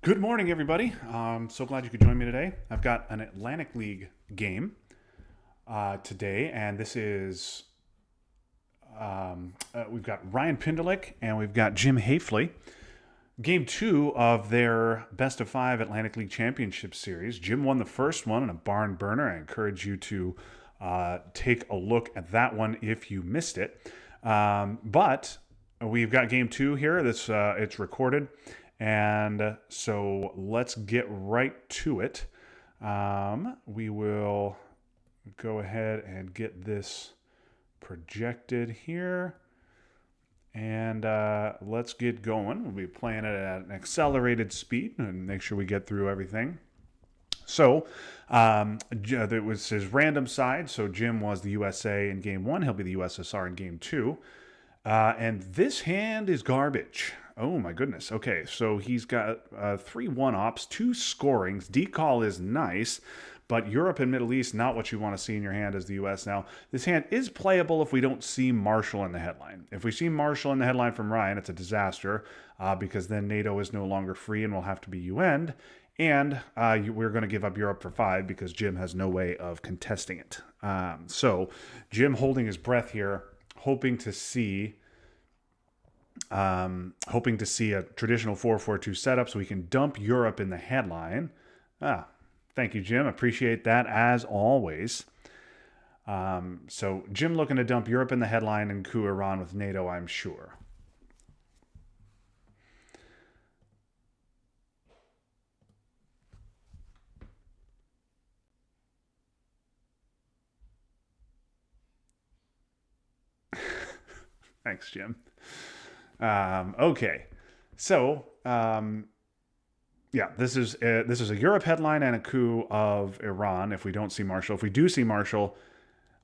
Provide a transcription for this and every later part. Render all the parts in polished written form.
Good morning, everybody. So glad you could join me today. I've got an Atlantic League game today, and this is we've got Ryan Pindulic and we've got Jim Haefele. Game two of their Best-of-5 Atlantic League Championship Series. Jim won the first one in a barn burner. I encourage you to take a look at that one if you missed it. But we've got game two here. It's recorded. And so let's get right to it. We will go ahead and get this projected here. And let's get going. We'll be playing it at an accelerated speed and make sure we get through everything. So it was his random side. So Jim was the USA in game one. He'll be the USSR in game two. And this hand is garbage. Oh my goodness. Okay, so he's got 3 1-ops, 2 scorings. Decall is nice, but Europe and Middle East, not what you want to see in your hand as the US. Now, this hand is playable if we don't see Marshall in the headline. If we see Marshall in the headline from Ryan, it's a disaster because then NATO is no longer free and will have to be UN'd. And we're going to give up Europe for 5 because Jim has no way of contesting it. So Jim holding his breath here, hoping to see a traditional 4-4-2 setup so we can dump Europe in the headline. Thank you, Jim. Appreciate that as always. So Jim looking to dump Europe in the headline and coup Iran with NATO, I'm sure. Thanks, Jim. Okay, so yeah, this is a Europe headline and a coup of Iran. If we don't see Marshall, if we do see Marshall,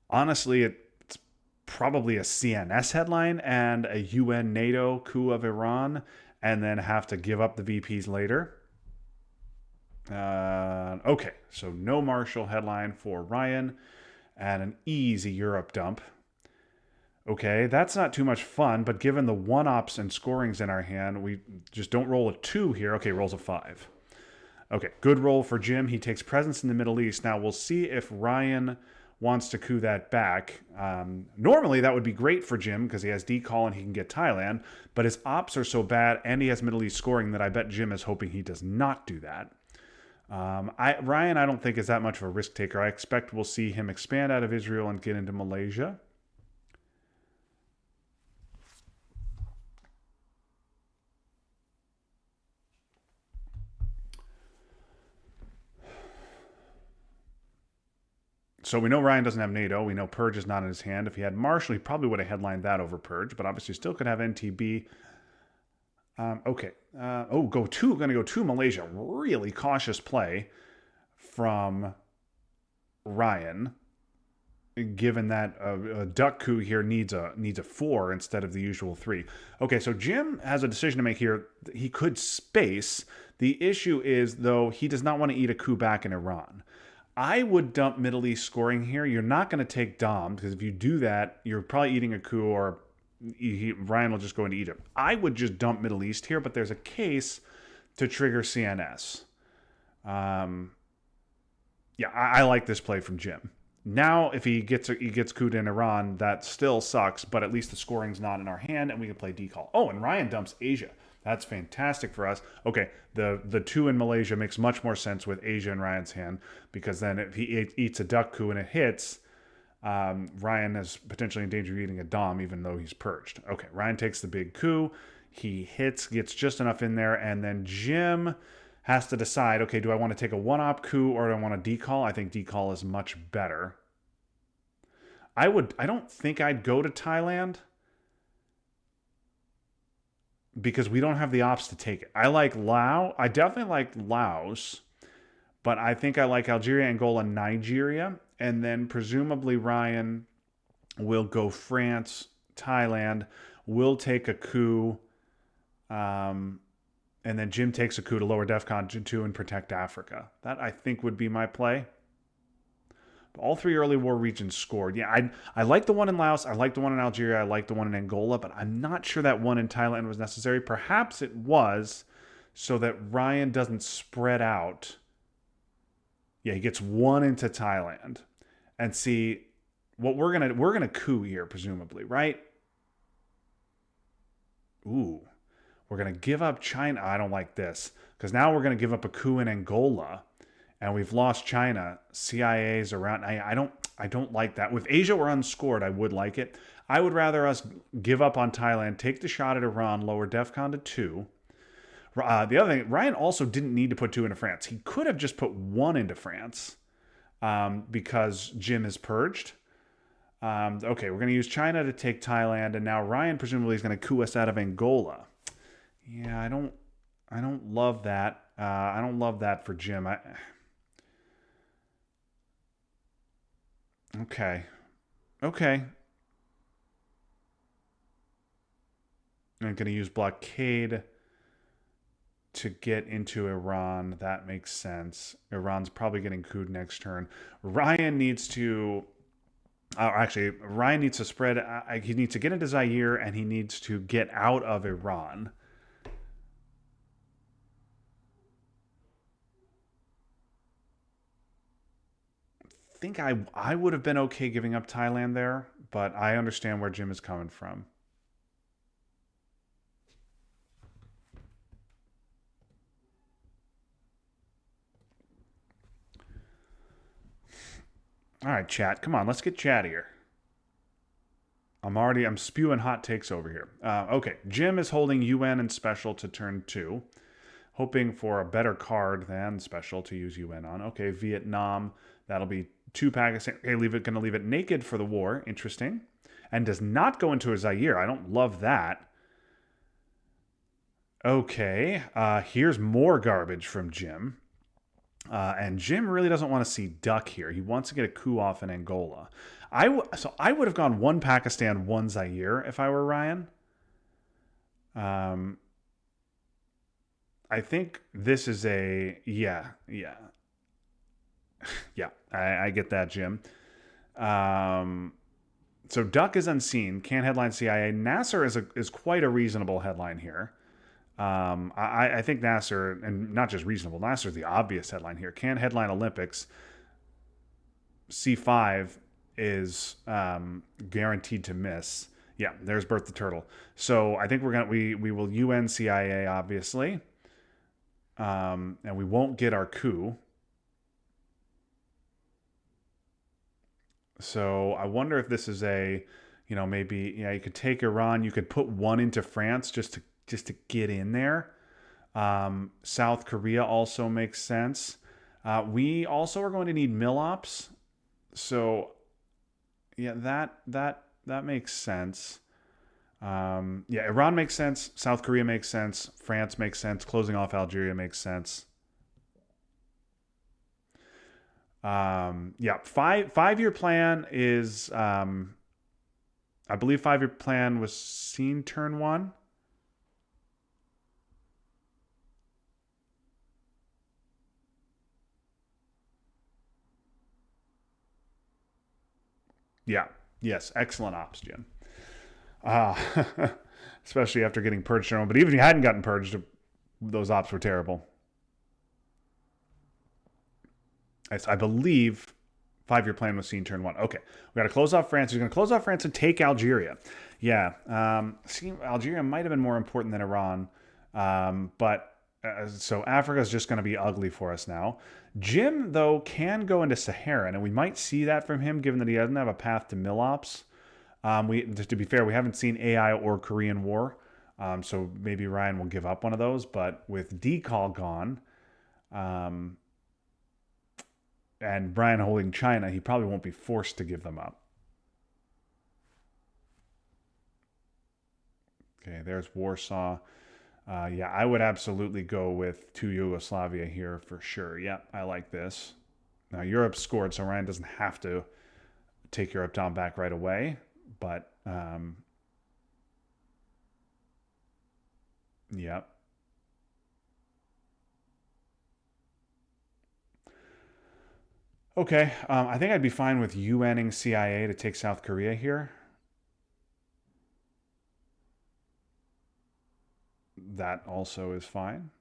honestly, it's probably a CNS headline and a UN NATO coup of Iran, and then have to give up the VPs later. Okay, so no Marshall headline for Ryan, and an easy Europe dump. Okay, that's not too much fun, but given the 1-ops and scorings in our hand, we just don't roll a 2 here. Okay, rolls a 5. Okay, good roll for Jim. He takes presence in the Middle East. Now we'll see if Ryan wants to coup that back. Normally that would be great for Jim because he has decall and he can get Thailand, but his ops are so bad and he has Middle East scoring that I bet Jim is hoping he does not do that. Ryan, I don't think is that much of a risk taker. I expect we'll see him expand out of Israel and get into Malaysia. So we know Ryan doesn't have NATO. We know Purge is not in his hand. If he had Marshall, he probably would have headlined that over Purge, but obviously still could have NTB. Okay. Going to go to Malaysia. Really cautious play from Ryan, given that a duck coup here needs a 4 instead of the usual 3. Okay, so Jim has a decision to make here. He could space. The issue is, though, he does not want to eat a coup back in Iran. I would dump Middle East scoring here. You're not going to take Dom because if you do that, you're probably eating a coup or Ryan will just go into Egypt. I would just dump Middle East here, but there's a case to trigger CNS. Yeah, I like this play from Jim. Now, if he gets couped in Iran, that still sucks, but at least the scoring's not in our hand and we can play decall. Oh, and Ryan dumps Asia. That's fantastic for us. Okay, the 2 in Malaysia makes much more sense with Asia in Ryan's hand because then if he eats a duck coup and it hits, Ryan is potentially in danger of eating a Dom even though he's purged. Okay, Ryan takes the big coup. He hits, gets just enough in there, and then Jim has to decide, okay, do I want to take a 1-op coup or do I want to decall? I think decall is much better. I don't think I'd go to Thailand because we don't have the ops to take it. I like Laos. I definitely like Laos, but I think I like Algeria, Angola, Nigeria, and then presumably Ryan will go France, Thailand, will take a coup, and then Jim takes a coup to lower DEFCON 2 and protect Africa. That I think would be my play. All 3 early war regions scored. Yeah, I like the one in Laos. I like the one in Algeria. I like the one in Angola, but I'm not sure that one in Thailand was necessary. Perhaps it was so that Ryan doesn't spread out. Yeah, he gets one into Thailand. And see what we're gonna coup here, presumably, right? Ooh. We're gonna give up China. I don't like this. Because now we're gonna give up a coup in Angola and we've lost China. CIA's around. I don't like that. With Asia we're unscored, I would like it. I would rather us give up on Thailand, take the shot at Iran, lower DEFCON to 2. The other thing, Ryan also didn't need to put 2 into France. He could have just put 1 into France because Jim is purged. Okay, we're going to use China to take Thailand, and now Ryan presumably is going to coup us out of Angola. Yeah, I don't love that. I don't love that for Jim. Okay, okay. I'm going to use blockade to get into Iran. That makes sense. Iran's probably getting couped next turn. Ryan needs to. Actually, Ryan needs to spread. He needs to get into Zaire and he needs to get out of Iran. I think I would have been okay giving up Thailand there, but I understand where Jim is coming from. All right, chat. Come on, let's get chattier. I'm spewing hot takes over here. Okay, Jim is holding UN and special to turn 2, hoping for a better card than special to use UN on. Okay, Vietnam, that'll be 2 Pakistan. Okay, gonna leave it naked for the war. Interesting. And does not go into a Zaire. I don't love that. Okay, here's more garbage from Jim. And Jim really doesn't want to see Duck here. He wants to get a coup off in Angola. So I would have gone 1 Pakistan, 1 Zaire if I were Ryan. Um, I think this is yeah, yeah. I get that, Jim. Um, so Duck is unseen. Can't headline CIA. Nasser is quite a reasonable headline here. I think Nasser, and not just reasonable, Nasser is the obvious headline here. Can't headline Olympics. C5 is guaranteed to miss. Yeah, there's Bert the Turtle. So I think we will UN CIA obviously, and we won't get our coup. So I wonder if this is maybe you could take Iran, you could put 1 into France just to get in there. South Korea also makes sense. We also are going to need mill-ops. So yeah, that makes sense. Yeah, Iran makes sense. South Korea makes sense. France makes sense. Closing off Algeria makes sense. Yeah, five-year plan is. I believe 5-year plan was seen turn 1. Yeah. Yes. Excellent ops, Jim. Uh, especially after getting purged. But even if you hadn't gotten purged, those ops were terrible. I believe 5-year plan was seen turn 1. Okay. We got to close off France. He's going to close off France and take Algeria. Yeah. Algeria might have been more important than Iran. But so Africa is just going to be ugly for us now. Jim, though, can go into Saharan, and we might see that from him given that he doesn't have a path to Milops. To be fair, we haven't seen AI or Korean War, so maybe Ryan will give up one of those. But with Decall gone, um, and Brian holding China, he probably won't be forced to give them up. Okay, there's Warsaw. Yeah, I would absolutely go with 2 Yugoslavia here for sure. Yeah, I like this. Now Europe scored, so Ryan doesn't have to take Europe down back right away. But yeah. Okay, I think I'd be fine with UNing CIA to take South Korea here. That also is fine.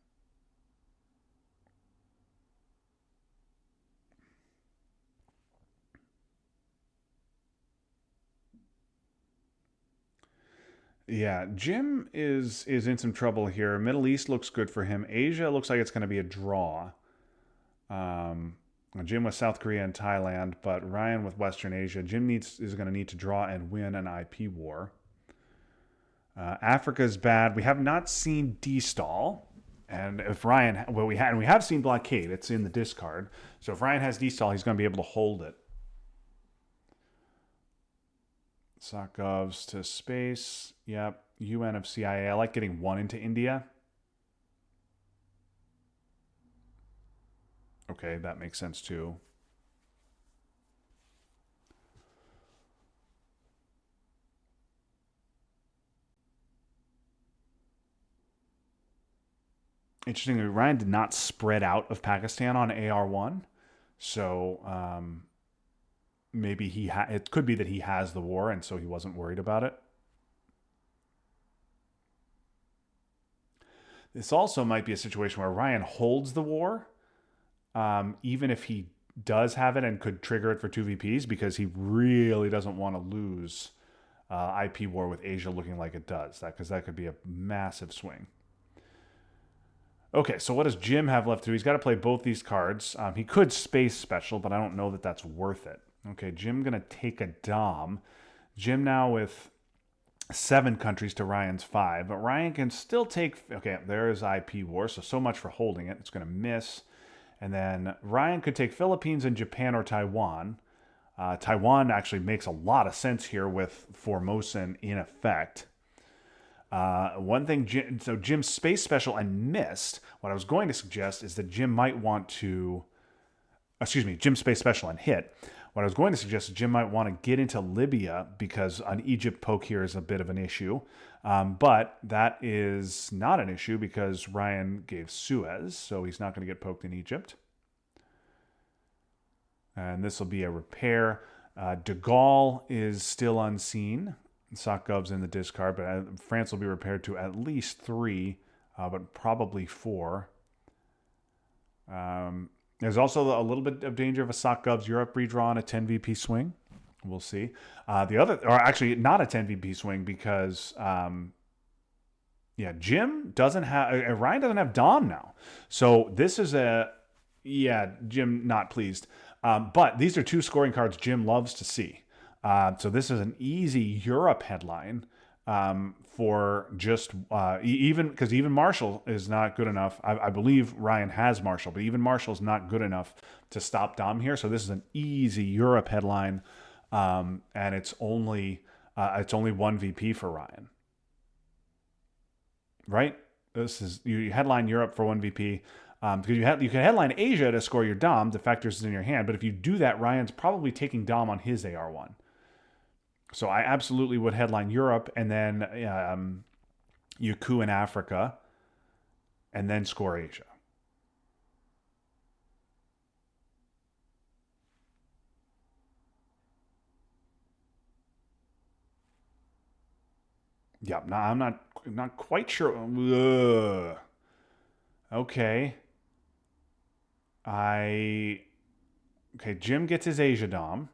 Yeah, Jim is in some trouble here. Middle East looks good for him. Asia looks like it's going to be a draw. Um, Jim with South Korea and Thailand, but Ryan with Western Asia. Jim is going to need to draw and win an IP war. Africa is bad. We have not seen D-stall, and if Ryan, well, we have seen blockade. It's in the discard. So if Ryan has D-stall, he's going to be able to hold it. Sokovs to space. Yep. UN of CIA. I like getting one into India. Okay, that makes sense too. Interestingly, Ryan did not spread out of Pakistan on AR1. So maybe it could be that he has the war and so he wasn't worried about it. This also might be a situation where Ryan holds the war, even if he does have it and could trigger it for 2 VPs because he really doesn't want to lose IP war with Asia looking like it does. Because that could be a massive swing. Okay, so what does Jim have left to do? He's got to play both these cards. He could space special, but I don't know that that's worth it. Okay, Jim going to take a Dom. Jim now with 7 countries to Ryan's 5, but Ryan can still take... Okay, there is IP war, so much for holding it. It's going to miss. And then Ryan could take Philippines and Japan or Taiwan. Taiwan actually makes a lot of sense here with Formosan in effect. One thing, Jim space special and missed. What I was going to suggest is that Jim might want to... Jim space special and hit. What I was going to suggest is Jim might want to get into Libya because an Egypt poke here is a bit of an issue. But that is not an issue because Ryan gave Suez, so he's not going to get poked in Egypt. And this will be a repair. De Gaulle is still unseen. Sokov's in the discard, but France will be repaired to at least 3, but probably 4. There's also a little bit of danger of a Sokov's Europe redraw and a 10 VP swing. We'll see. Or actually not a 10 VP swing because, Jim doesn't have, Ryan doesn't have Dom now. So this is Jim not pleased. But these are 2 scoring cards Jim loves to see. So this is an easy Europe headline for just even Marshall is not good enough. I believe Ryan has Marshall, but even Marshall's not good enough to stop Dom here. So this is an easy Europe headline, and it's only 1 VP for Ryan. Right? This is you headline Europe for 1 VP. Because you can headline Asia to score your Dom. The factors is in your hand, but if you do that, Ryan's probably taking Dom on his AR1. So I absolutely would headline Europe and then you coup in Africa and then score Asia. Yeah, no, I'm not quite sure. Ugh. Okay. Jim gets his Asia Dom.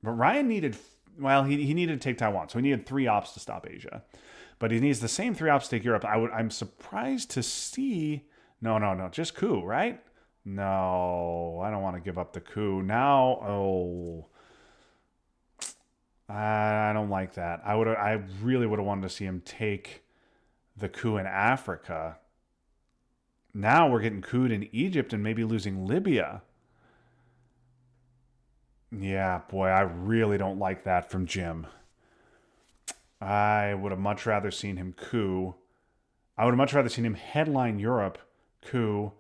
But Ryan needed... Well, he needed to take Taiwan, so he needed 3 ops to stop Asia. But he needs the same 3 ops to take Europe. I'm surprised to see... No, just coup, right? No, I don't want to give up the coup. Now, I don't like that. I really would have wanted to see him take the coup in Africa. Now we're getting couped in Egypt and maybe losing Libya. Yeah, boy, I really don't like that from Jim. I would have much rather seen him coup. I would have much rather seen him headline Europe, coup,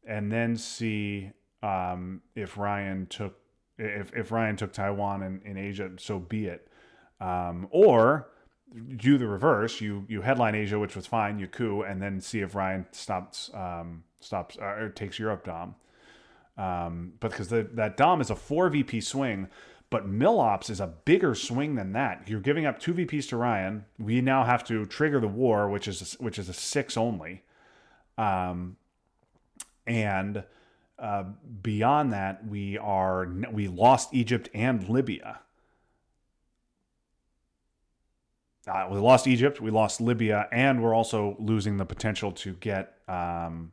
and then see if Ryan took Taiwan in Asia, so be it. Or do the reverse. You headline Asia, which was fine. You coup, and then see if Ryan stops or takes Europe Dom. But because that Dom is a 4 VP swing, but Millops is a bigger swing than that. You're giving up 2 VPs to Ryan. We now have to trigger the war, which is a 6 only. And beyond that, we lost Egypt and Libya. We lost Egypt, we lost Libya, and we're also losing the potential to get Angola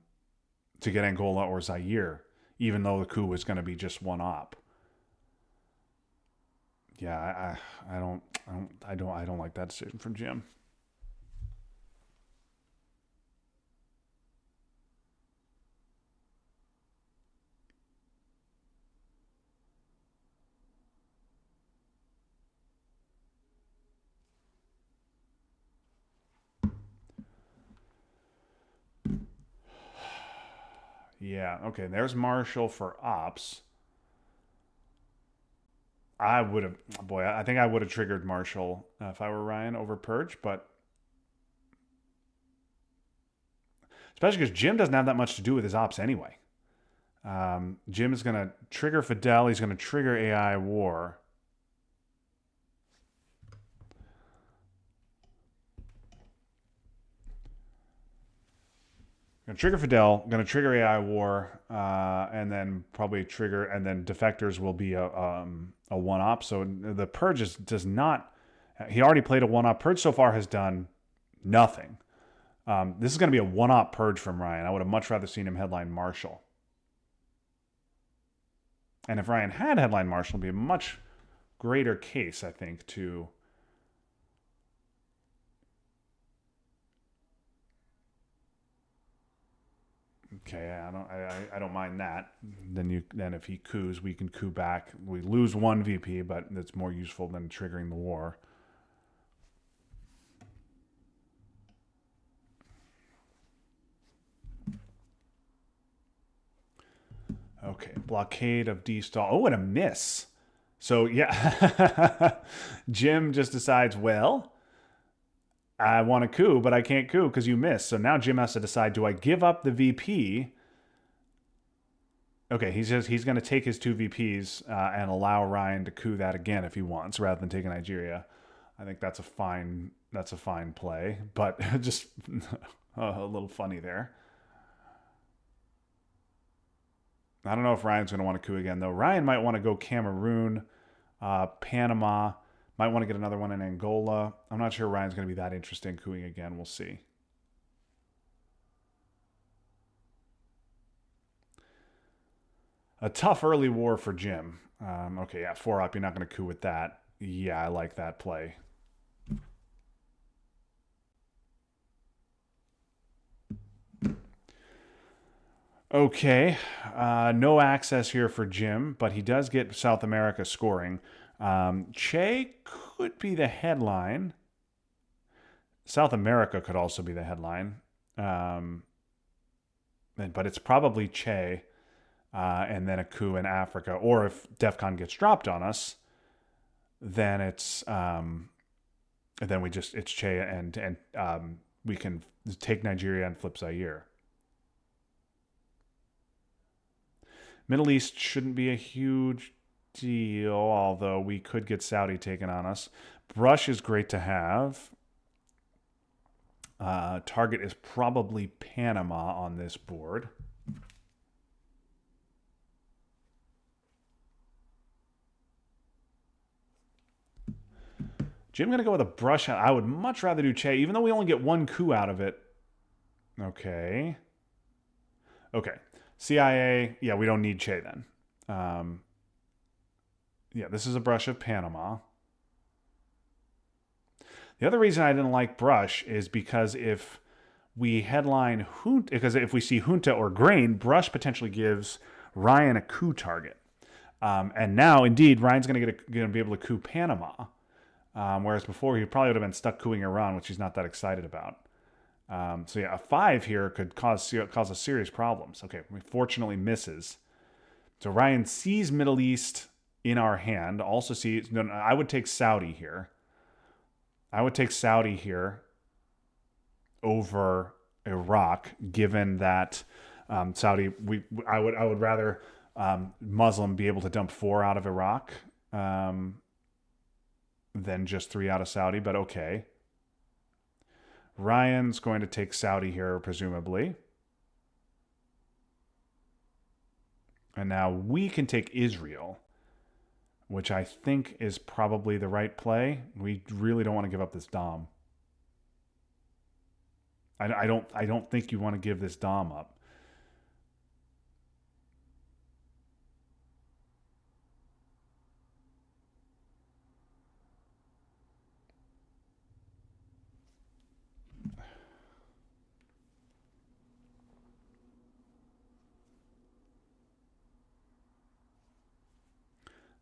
or Zaire, even though the coup was going to be just one op. Yeah, I don't like that decision from Jim. Yeah, okay. There's Marshall for ops. I would have, boy, I think I would have triggered Marshall if I were Ryan over Purge, but especially because Jim doesn't have that much to do with his ops anyway. Jim is going to trigger Fidel. He's going to trigger AI War. Going to trigger Fidel. Going to trigger AI War, and then probably trigger, and then defectors will be a one op. So the Purge does not. He already played a one op. Purge so far has done nothing. This is going to be a one op Purge from Ryan. I would have much rather seen him headline Marshall. And if Ryan had headline Marshall, it'd be a much greater case, I think, to. Okay, I don't mind that. Then if he coups, we can coup back. We lose one VP, but it's more useful than triggering the war. Okay, blockade of D-stall. Oh, and a miss. So yeah, Jim just decides, well, I want to coup, but I can't coup because you missed. So now Jim has to decide: do I give up the VP? Okay, he's going to take his two VPs and allow Ryan to coup that again if he wants, rather than taking Nigeria. I think that's a fine play, but just a little funny there. I don't know if Ryan's going to want to coup again though. Ryan might want to go Cameroon, Panama. Might want to get another one in Angola. I'm not sure Ryan's going to be that interested in cooing again. We'll see. A tough early war for Jim. Okay, yeah, 4 up. You're not going to coup with that. Yeah, I like that play. Okay, no access here for Jim, but he does get South America scoring. Che could be the headline. South America could also be the headline. But it's probably Che and then a coup in Africa. Or if DEFCON gets dropped on us, then it's Che and we can take Nigeria and flip Zaire. Middle East shouldn't be a huge deal, although we could get Saudi taken on us. Brush is great to have. Target is probably Panama on this board. Jim going to go with a brush. I would much rather do Che, even though we only get one coup out of it. Okay. Okay. CIA, yeah, we don't need Che then. Yeah, this is a brush of Panama. The other reason I didn't like brush is because if we headline Junta, because if we see Junta or Grain, brush potentially gives Ryan a coup target. And now, indeed, Ryan's going to be able to coup Panama. Whereas before, he probably would have been stuck cooing Iran, which he's not that excited about. So yeah, a 5 here could cause us serious problems. Okay, fortunately misses. So Ryan sees Middle East in our hand. Also sees. No, I would take Saudi here. I would take Saudi here over Iraq, given that Saudi. I would rather Muslim be able to dump 4 out of Iraq than just 3 out of Saudi. But okay. Ryan's going to take Saudi here, presumably. And now we can take Israel. which I think is probably the right play. We really don't want to give up this dom. I don't think you want to give this dom up.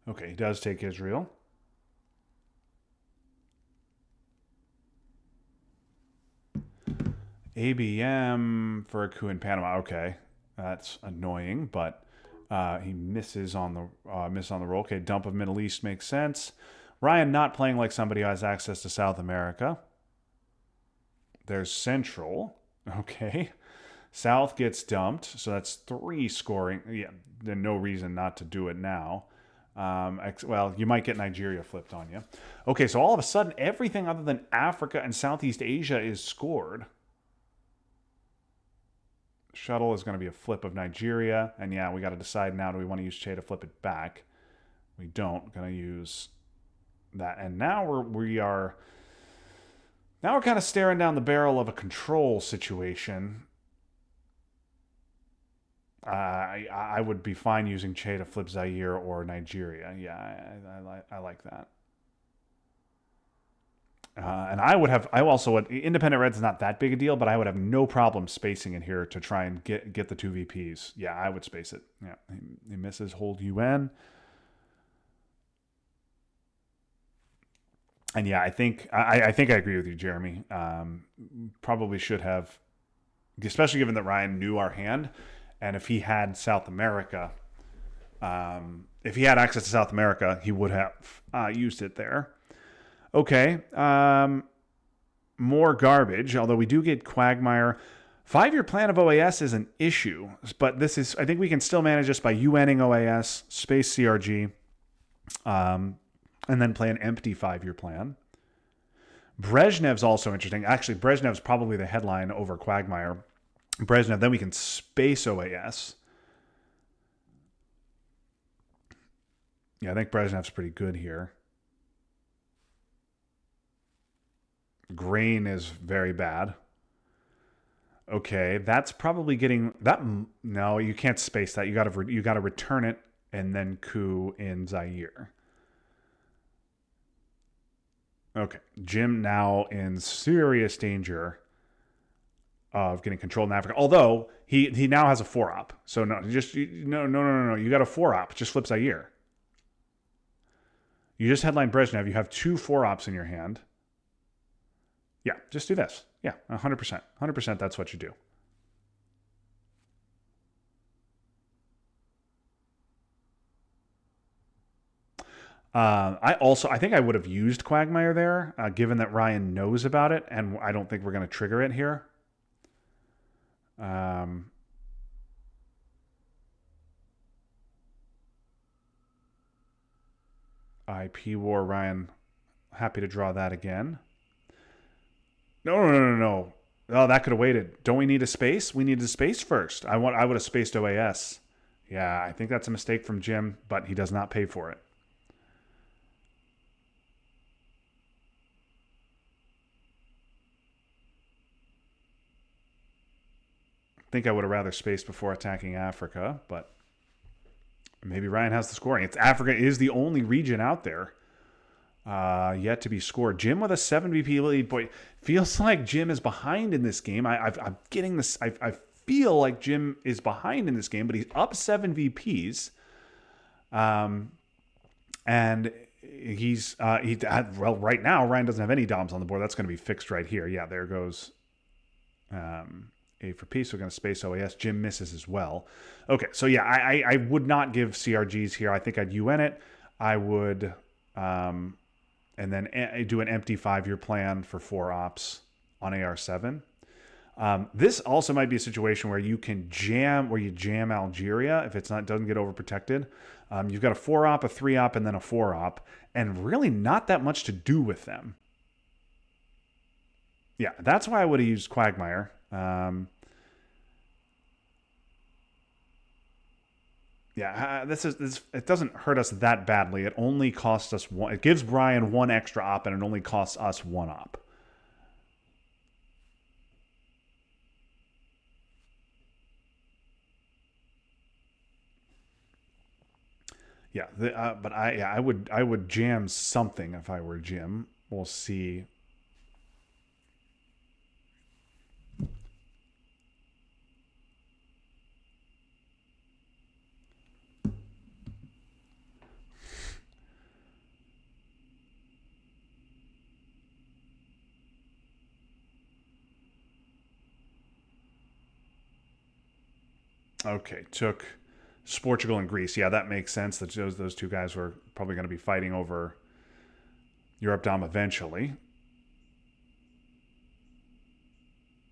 Okay, he does take Israel. ABM for a coup in Panama. Okay, that's annoying, but he misses on the roll. Okay, dump of Middle East makes sense. Ryan not playing like somebody who has access to South America. There's Central. Okay. South gets dumped, so that's 3 scoring. Yeah, there's no reason not to do it now. Well, you might get Nigeria flipped on you. Okay, so all of a sudden, everything other than Africa and Southeast Asia is scored. Shuttle is going to be a flip of Nigeria, and yeah, we got to decide now: do we want to use Che to flip it back? We don't. Going to use that, and now we're kind of staring down the barrel of a control situation. I would be fine using Che to flip Zaire or Nigeria. Yeah, I like that. And I also would, independent red's not that big a deal, but I would have no problem spacing it here to try and get the 2 VPs. Yeah, I would space it. Yeah, he misses hold UN. And yeah, I think I agree with you, Jeremy. Probably should have, especially given that Ryan knew our hand, and if he had South America, if he had access to South America, he would have used it there. Okay. More garbage, although we do get Quagmire. 5-year plan of OAS is an issue, but I think we can still manage this by UNing OAS, space CRG, and then play an empty 5-year plan. Brezhnev's also interesting. Actually, Brezhnev's probably the headline over Quagmire. Brezhnev, then we can space OAS. Yeah, I think Brezhnev's pretty good here. Grain is very bad. Okay, that's probably getting that. No, you can't space that. You got to return it and then coup in Zaire. Okay, Jim now in serious danger of getting control in Africa. Although he now has a 4-op, so no, no. You got a 4-op. Just flip Zaire. You just headline Brezhnev. You have 2 4-ops in your hand. Yeah, just do this. Yeah, 100%. 100% that's what you do. I think I would have used Quagmire there, given that Ryan knows about it, and I don't think we're going to trigger it here. IP War, Ryan, happy to draw that again. No. Oh, that could have waited. Don't we need a space? We needed a space first. I would have spaced OAS. Yeah, I think that's a mistake from Jim, but he does not pay for it. I think I would have rather spaced before attacking Africa, but maybe Ryan has the scoring. Africa is the only region out there yet to be scored. Jim with a 7 VP lead. Boy, feels like Jim is behind in this game. I'm getting this. I feel like Jim is behind in this game, but he's up 7 VPs. And right now Ryan doesn't have any DOMs on the board. That's going to be fixed right here. Yeah, there goes A for P. So we're going to space OAS. Jim misses as well. Okay, so yeah, I would not give CRGs here. I think I'd UN it. I would and then do an empty 5-year plan for 4-ops on AR7. This also might be a situation where you jam Algeria if doesn't get overprotected. You've got a 4-op, a 3-op, and then a 4-op, and really not that much to do with them. Yeah, that's why I would have used Quagmire. Yeah, this. It doesn't hurt us that badly. It only costs us one. It gives Brian one extra op, and it only costs us one op. Yeah, but I would jam something if I were Jim. We'll see. Okay, took Portugal and Greece. Yeah, that makes sense. That those two guys were probably going to be fighting over Europe Dom eventually.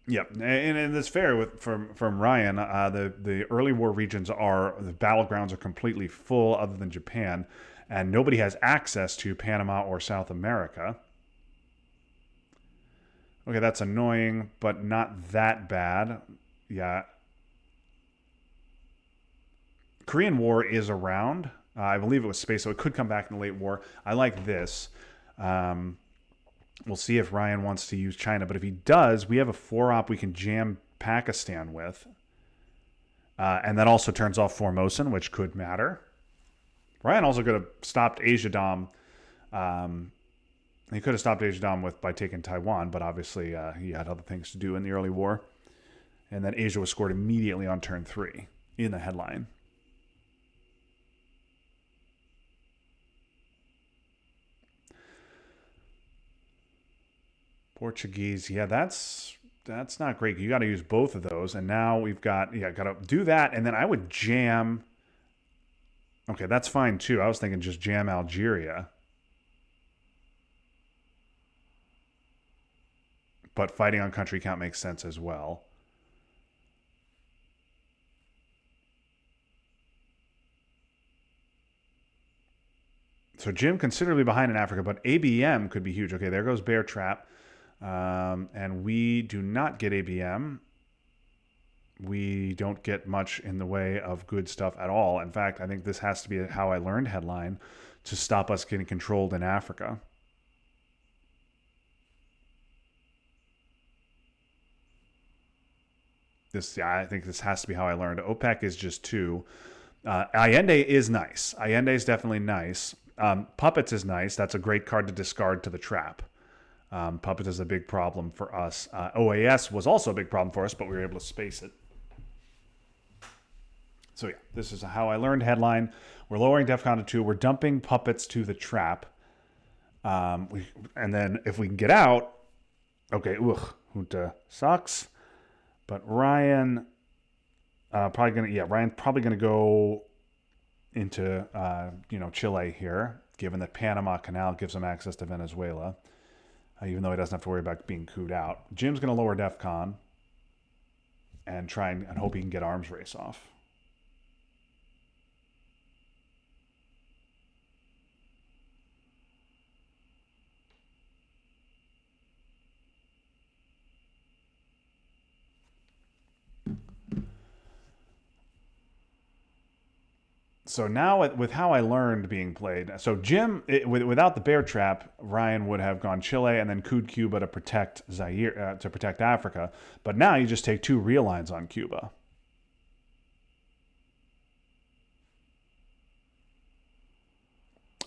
Yep, and it's fair from Ryan. The early war regions are the battlegrounds are completely full, other than Japan, and nobody has access to Panama or South America. Okay, that's annoying, but not that bad. Yeah, Korean War is around. I believe it was space, so it could come back in the late war. I like this. Um, we'll see if Ryan wants to use China, but if he does, we have a four op we can jam Pakistan with. And that also turns off Formosan, which could matter. Ryan also could have stopped Asia Dom. Um, he could have stopped Asia Dom with by taking Taiwan, but obviously he had other things to do in the early war. And then Asia was scored immediately on turn 3 in the headline. Portuguese, yeah, that's not great. You got to use both of those, and now we've got to do that, and then I would jam. Okay, that's fine too. I was thinking just jam Algeria, but fighting on country count makes sense as well. So Jim considerably behind in Africa, but ABM could be huge. Okay, there goes Bear Trap, and we do not get ABM. We don't get much in the way of good stuff at all. In fact, I think this has to be a How I Learned headline to stop us getting controlled in Africa. Yeah, I think this has to be How I Learned. OPEC is just two. Allende is nice. Allende is definitely nice. Puppets is nice. That's a great card to discard to the trap. Puppets is a big problem for us. OAS was also a big problem for us, but we were able to space it. So yeah, this is a How I Learned headline. We're lowering DEFCON to 2. We're dumping puppets to the trap. And then if we can get out, okay, Junta sucks. But Ryan Ryan's probably gonna go into Chile here, given that Panama Canal gives him access to Venezuela, even though he doesn't have to worry about being cooed out. Jim's gonna lower DEFCON and try and hope he can get arms race off. So now with How I Learned being played, so Jim, without the bear trap, Ryan would have gone Chile and then cooed Cuba to protect Zaire, to protect Africa. But now you just take 2 real lines on Cuba.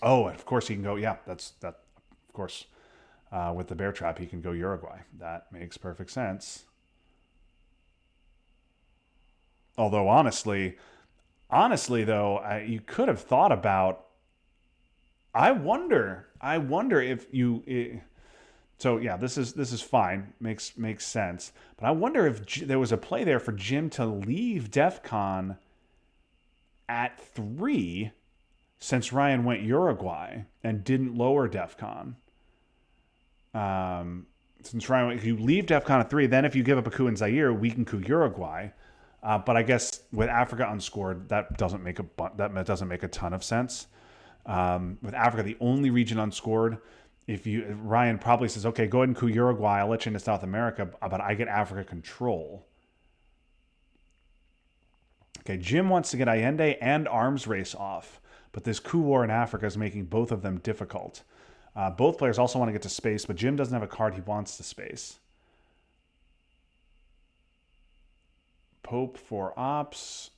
Oh, and of course he can go. Yeah, that's that. Of course, with the bear trap, he can go Uruguay. That makes perfect sense. Although honestly though, you could have thought about. I wonder if you. So yeah, this is fine. Makes sense. But I wonder if there was a play there for Jim to leave DEF CON at 3, since Ryan went Uruguay and didn't lower DEF CON. Since Ryan, if you leave DEF CON at 3, then if you give up a coup in Zaire, we can coup Uruguay. But I guess with Africa unscored, that doesn't make a ton of sense. With Africa, the only region unscored, if you Ryan probably says, okay, go ahead and coup Uruguay. I'll let you into South America, but I get Africa control. Okay, Jim wants to get Allende and arms race off, but this coup war in Africa is making both of them difficult. Both players also want to get to space, but Jim doesn't have a card he wants to space. Pope for ops.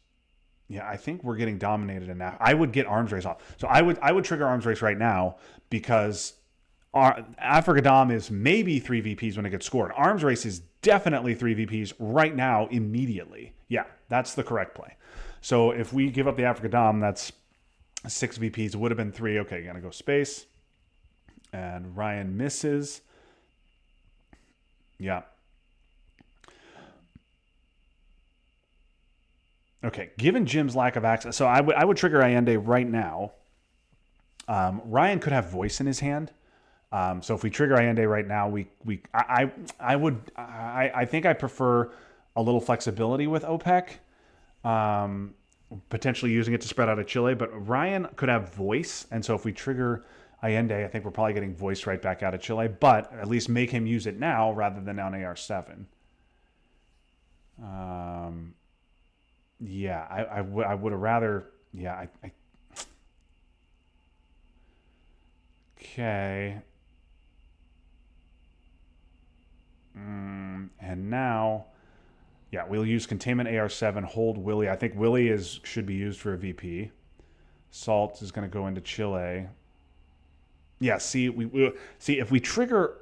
Yeah, I think we're getting dominated in that. I would get arms race off. So I would trigger arms race right now because Africa Dom is maybe 3 VPs when it gets scored. Arms race is definitely 3 VPs right now immediately. Yeah, that's the correct play. So if we give up the Africa Dom, that's 6 VPs. It would have been 3. Okay, gonna go space. And Ryan misses. Yeah. Okay, given Jim's lack of access, so I would trigger Allende right now. Ryan could have voice in his hand. So if we trigger Allende right now, I think I prefer a little flexibility with OPEC, potentially using it to spread out of Chile. But Ryan could have voice, and so if we trigger Allende, I think we're probably getting voice right back out of Chile. But at least make him use it now rather than on AR7. Yeah, I would have rather. Yeah, okay. And now, yeah, we'll use containment AR7, hold Willie. I think Willie should be used for a VP. Salt is going to go into Chile. Yeah, see, we see if we trigger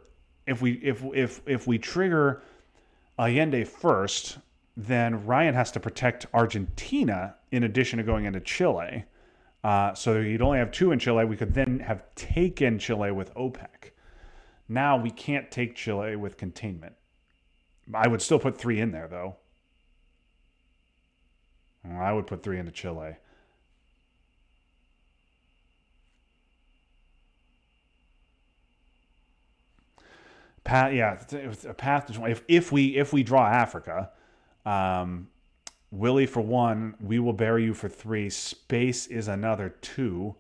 if we trigger Allende first, then Ryan has to protect Argentina in addition to going into Chile. So you'd only have 2 in Chile. We could then have taken Chile with OPEC. Now we can't take Chile with containment. I would still put 3 in there, though. I would put 3 into Chile. A path to 20. If we draw Africa, Willie for 1, we will bury you for 3. Space is another 2.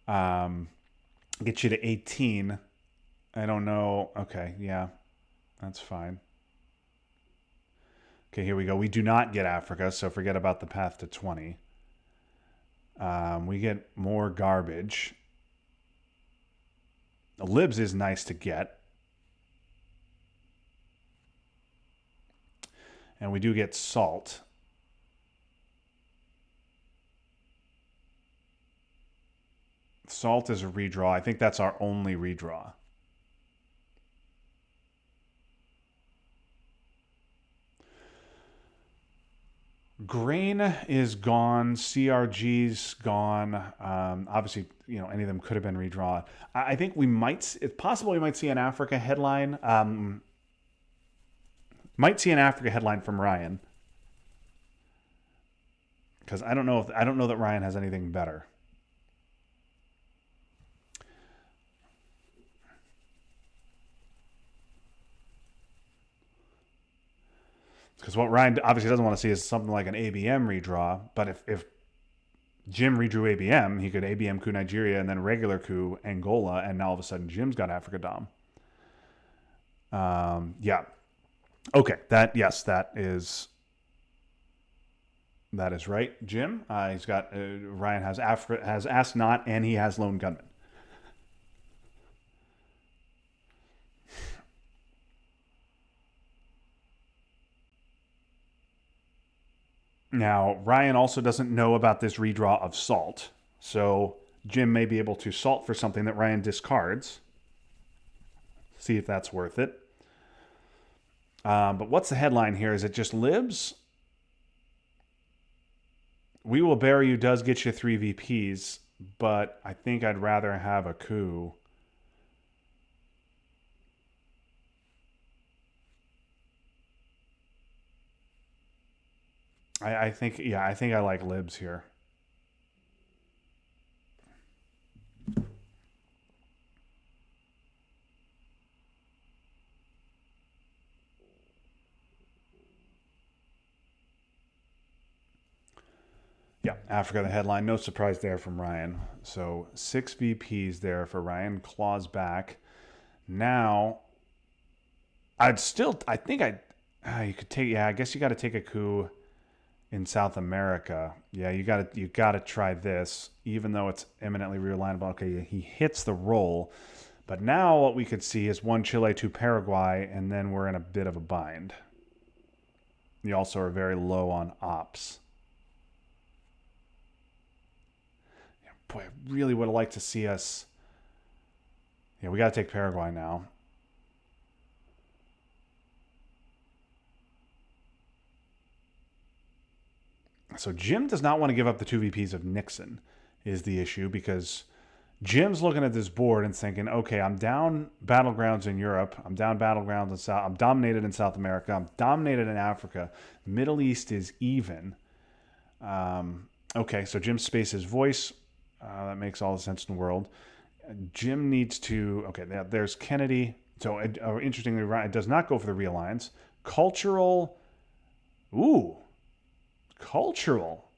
Get you to 18. I don't know. Okay, yeah, that's fine. Okay, here we go. We do not get Africa, so forget about the path to 20. We get more garbage. Libs is nice to get. And we do get salt. Salt is a redraw. I think that's our only redraw. Grain is gone. CRG's gone. Obviously, any of them could have been redrawn. I think it's possible we might see an Africa headline. Might see an Africa headline from Ryan. Because I don't know that Ryan has anything better. Because what Ryan obviously doesn't want to see is something like an ABM redraw. But if Jim redrew ABM, he could ABM coup Nigeria and then regular coup Angola, and now all of a sudden Jim's got Africa Dom. Yeah. Okay. That is right. Jim. He's got Ryan has Ask Not, and he has Lone Gunman. Now, Ryan also doesn't know about this redraw of salt. So Jim may be able to salt for something that Ryan discards. See if that's worth it. But what's the headline here? Is it just libs? We Will Bury You does get you 3 VPs, but I think I'd rather have a coup. I think I like libs here. Yeah, Africa, the headline. No surprise there from Ryan. So 6 VPs there for Ryan. Claws back. Now, I think you could take, I guess you got to take a coup in South America. Yeah, you gotta try this, even though it's eminently realignable. Okay, he hits the roll, but now what we could see is one Chile, two Paraguay, and then we're in a bit of a bind. You also are very low on ops. Yeah, boy, I really would have liked to see us. Yeah, we got to take Paraguay now. So Jim does not want to give up the two VPs of Nixon, is the issue, because Jim's looking at this board and thinking, okay, I'm down battlegrounds in Europe. I'm down battlegrounds in South. I'm dominated in South America. I'm dominated in Africa. Middle East is even. Okay, so Jim spaces voice. That makes all the sense in the world. Jim needs to. Okay, there's Kennedy. So interestingly, it does not go for the realigns. Cultural. Ooh, cultural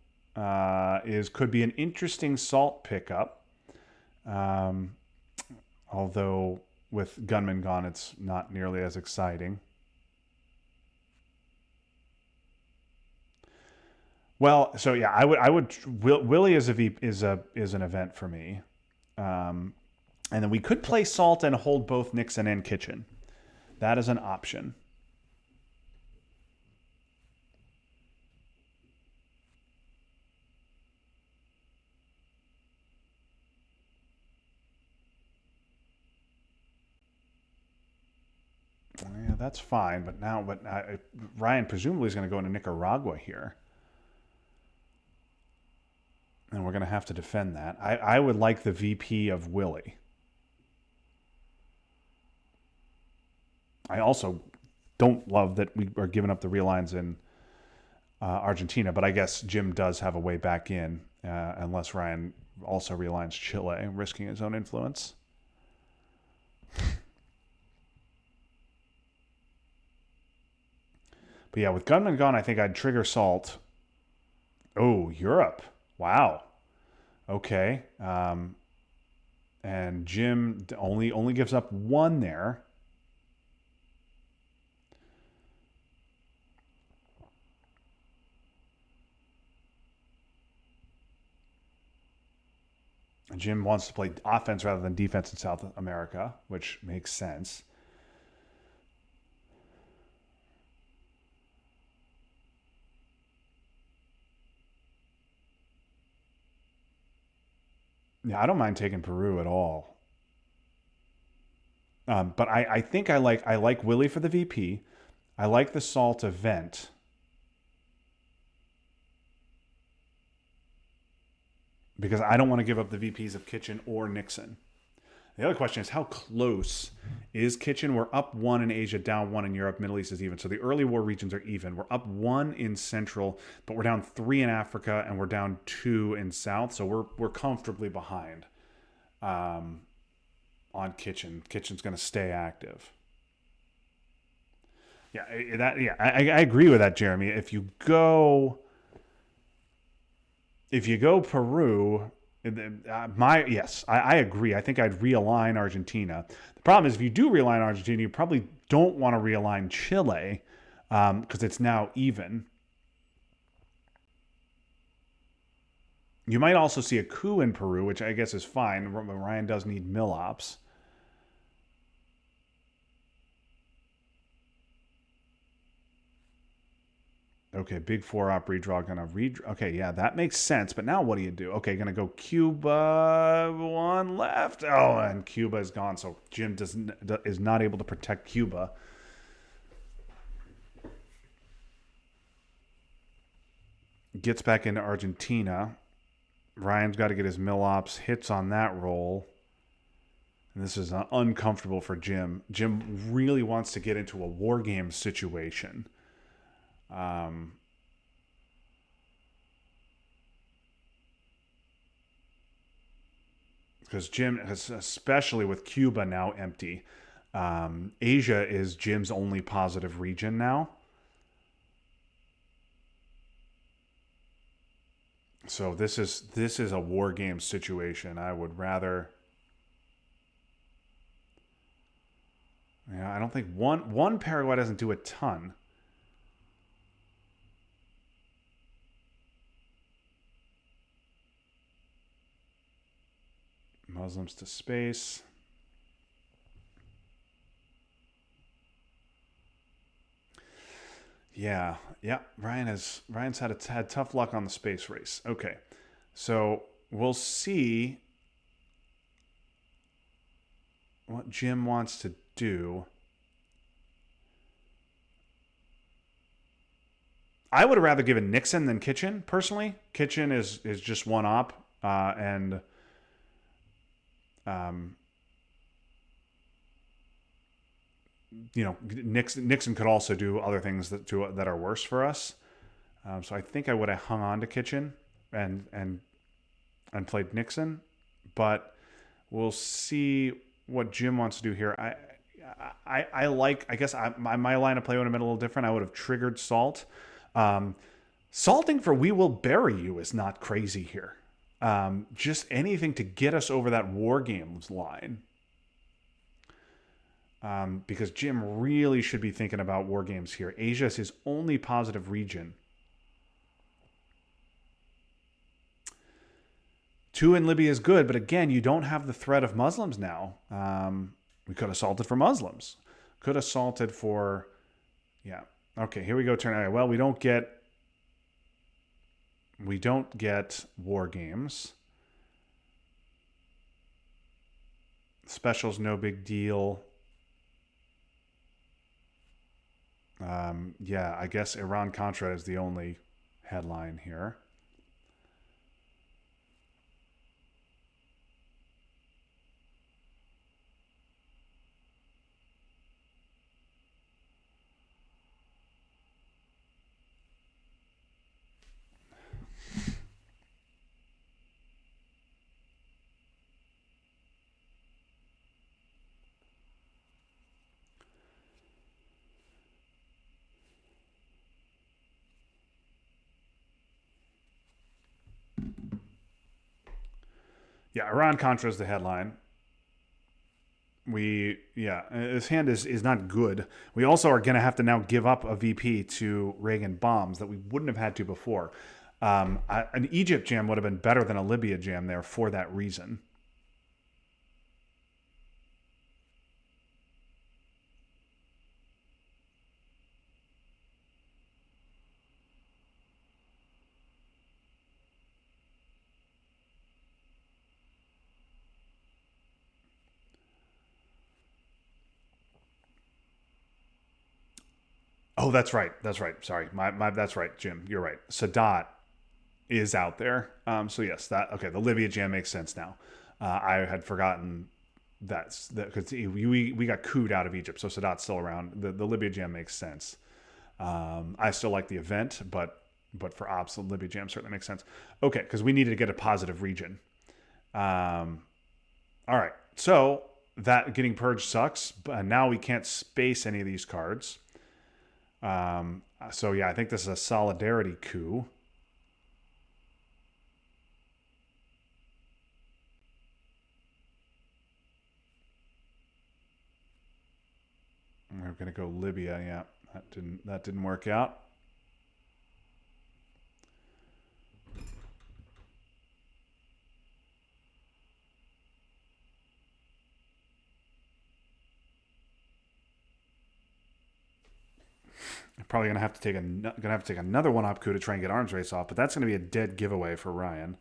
is could be an interesting salt pickup. Um, Although with Gunman gone, it's not nearly as exciting. Well, so yeah, I would Willie is is an event for me, um, and then we could play Salt and hold both Nixon and Kitchen. That is an option. Yeah, that's fine. But Ryan presumably is going to go into Nicaragua here, and we're going to have to defend that. I would like the VP of Willie. I also don't love that we are giving up the realigns in Argentina, but I guess Jim does have a way back in, unless Ryan also realigns Chile, risking his own influence. But yeah, with Gunman gone, I think I'd trigger Salt. Oh, Europe. Wow. Okay. And Jim only gives up one there. Jim wants to play offense rather than defense in South America, which makes sense. Yeah, I don't mind taking Peru at all. But I think I like Willie for the VP. I like the Salt event because I don't want to give up the VPs of Kitchen or Nixon. The other question is how close is Kitchen? We're up one in Asia, down one in Europe. Middle East is even. So the early war regions are even. We're up one in Central, but we're down three in Africa and we're down two in South. So we're comfortably behind on Kitchen. Kitchen's going to stay active. I agree with that, Jeremy. If you go Peru, my yes, I agree. I think I'd realign Argentina. The problem is if you do realign Argentina, you probably don't want to realign Chile because it's now even. You might also see a coup in Peru, which I guess is fine. Ryan does need mill ops. Okay, big four op redraw gonna redraw. Okay, yeah, that makes sense. But now what do you do? Okay, gonna go Cuba, one left. Oh, and Cuba is gone. So Jim is not able to protect Cuba. Gets back into Argentina. Ryan's got to get his mill ops hits on that roll. And this is uncomfortable for Jim. Jim really wants to get into a war game situation. Um, because Jim, especially with Cuba now empty, Asia is Jim's only positive region now. So this is a war game situation. I would rather. Yeah, I don't think one Paraguay doesn't do a ton. Muslims to space. Yeah, yeah. Ryan's had tough luck on the space race. Okay, so we'll see what Jim wants to do. I would have rather given Nixon than Kitchen personally. Kitchen is just one op, and um, Nixon could also do other things that are worse for us. So I think I would have hung on to Kitchen and played Nixon, but we'll see what Jim wants to do here. I like. I guess my line of play would have been a little different. I would have triggered Salt. Salting for "We Will Bury You" is not crazy here. Just anything to get us over that War Games line. Because Jim really should be thinking about War Games here. Asia is his only positive region. 2 in Libya is good, but again, you don't have the threat of Muslims now. We could have salted for Muslims. Could have salted for... Yeah. Okay, here we go. Turn. All right, well, we don't get War Games. Special's no big deal. Yeah, I guess Iran-Contra is the only headline here. Yeah, Iran-Contra is the headline. His hand is not good. We also are going to have to now give up a VP to Reagan bombs that we wouldn't have had to before. An Egypt jam would have been better than a Libya jam there for that reason. Oh, that's right. That's right. Sorry, that's right, Jim. You're right. Sadat is out there. So yes, the Libya jam makes sense now. I had forgotten that's because we got cooed out of Egypt, so Sadat's still around. The Libya jam makes sense. I still like the event, but for ops, the Libya jam certainly makes sense. Okay, because we needed to get a positive region. All right, so that getting purged sucks, but now we can't space any of these cards. So yeah, I think this is a solidarity coup. We're gonna go Libya. Yeah, that didn't work out. Probably gonna have to take another one op coup to try and get arms race off, but that's gonna be a dead giveaway for Ryan.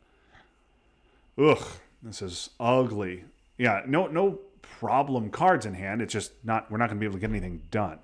Ugh, this is ugly. Yeah, no problem cards in hand. It's just we're not gonna be able to get anything done.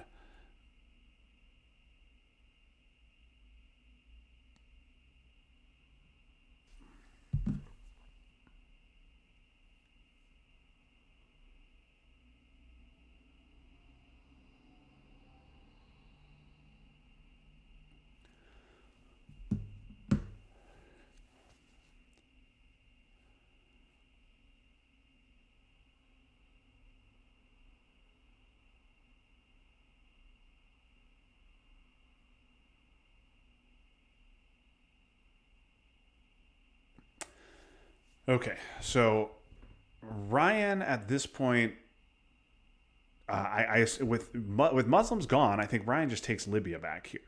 Okay, so Ryan at this point, with Muslims gone, I think Ryan just takes Libya back here.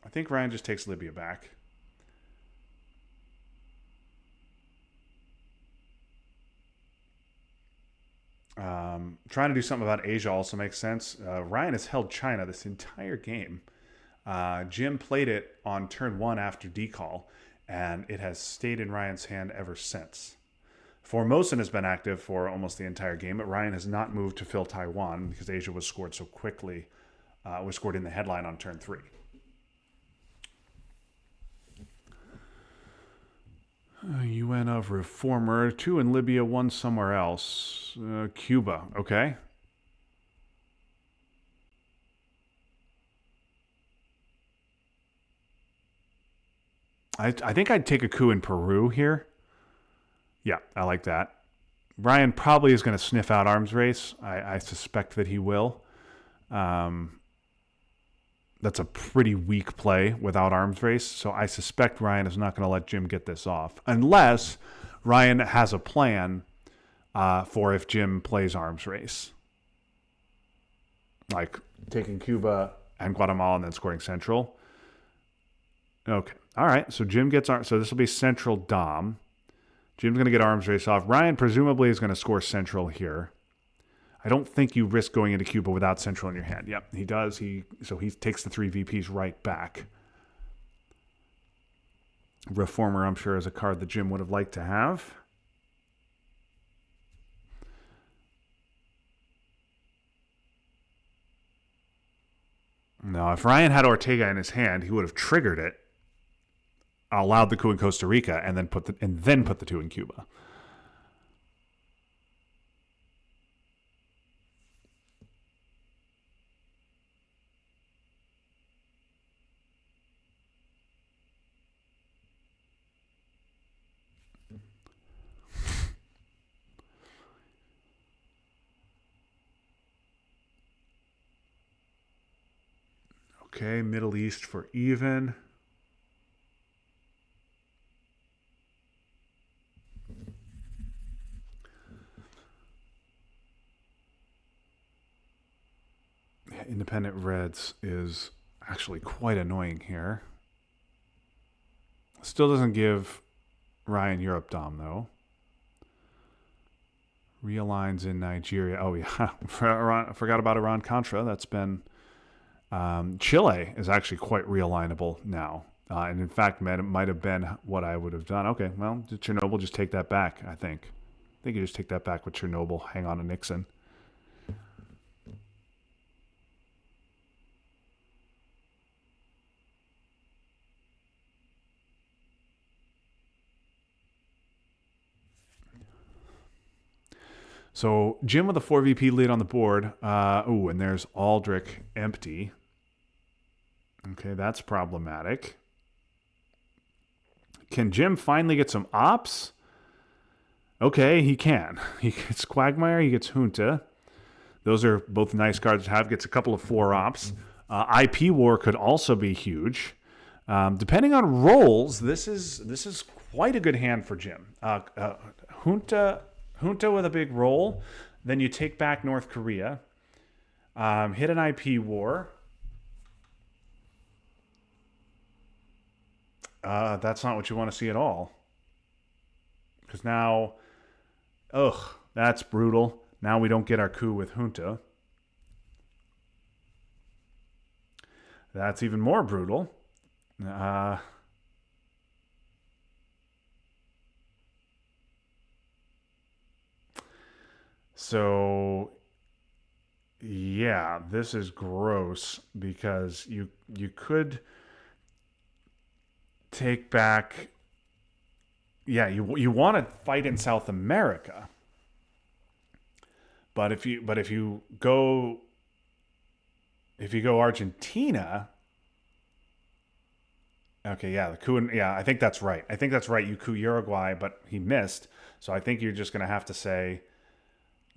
I think Ryan just takes Libya back. Trying to do something about Asia also makes sense. Ryan has held China this entire game. Jim played it on turn 1 after decall, and it has stayed in Ryan's hand ever since. Formosan has been active for almost the entire game, but Ryan has not moved to fill Taiwan because Asia was scored so quickly, was scored in the headline on turn 3. UN of Reformer, 2 in Libya, 1 somewhere else. Cuba, okay. I think I'd take a coup in Peru here. Yeah, I like that. Ryan probably is going to sniff out arms race. I suspect that he will. That's a pretty weak play without arms race. So I suspect Ryan is not going to let Jim get this off. Unless Ryan has a plan for if Jim plays arms race. Like taking Cuba and Guatemala and then scoring Central. Okay. All right. So Jim gets so this will be Central Dom. Jim's going to get arms race off. Ryan presumably is going to score Central here. I don't think you risk going into Cuba without Central in your hand. Yep, he does. So he takes the 3 VPs right back. Reformer, I'm sure, is a card that Jim would have liked to have. Now, if Ryan had Ortega in his hand, he would have triggered it, allowed the coup in Costa Rica, and then put the 2 in Cuba. Okay, Middle East for even. Independent Reds is actually quite annoying here. Still doesn't give Ryan Europe Dom, though. Realigns in Nigeria. Oh, yeah. Forgot about Iran Contra. That's been... Chile is actually quite realignable now. And in fact, might have been what I would have done. Okay, well, Chernobyl, just take that back, I think. I think you just take that back with Chernobyl. Hang on to Nixon. So Jim with a 4 VP lead on the board. And there's Aldrich empty. Okay, that's problematic. Can Jim finally get some ops? Okay, he can. He gets Quagmire, he gets Junta. Those are both nice cards to have. Gets a couple of 4 ops. IP War could also be huge. Depending on rolls, this is quite a good hand for Jim. Junta with a big roll. Then you take back North Korea. Hit an IP war. That's not what you want to see at all. Because now, that's brutal. Now we don't get our coup with Junta. That's even more brutal. So, yeah, this is gross because you could take back. Yeah, you want to fight in South America, but if you go Argentina. Okay, yeah, the coup. I think that's right. You coup Uruguay, but he missed. So I think you're just going to have to say,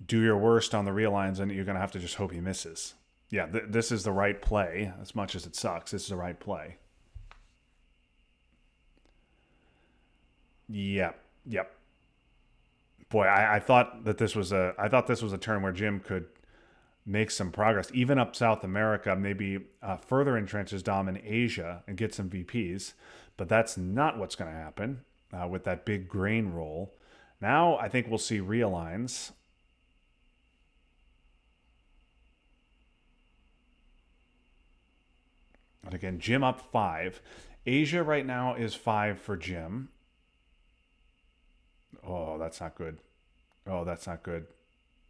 do your worst on the realigns, and you're going to have to just hope he misses. Yeah, this is the right play. As much as it sucks, this is the right play. Yep. Boy, I thought this was a turn where Jim could make some progress, even up South America, maybe further entrenches Dom in Asia and get some VPs. But that's not what's going to happen with that big grain roll. Now I think we'll see realigns. And again, Jim up 5. Asia right now is 5 for Jim. Oh, that's not good. Oh, that's not good.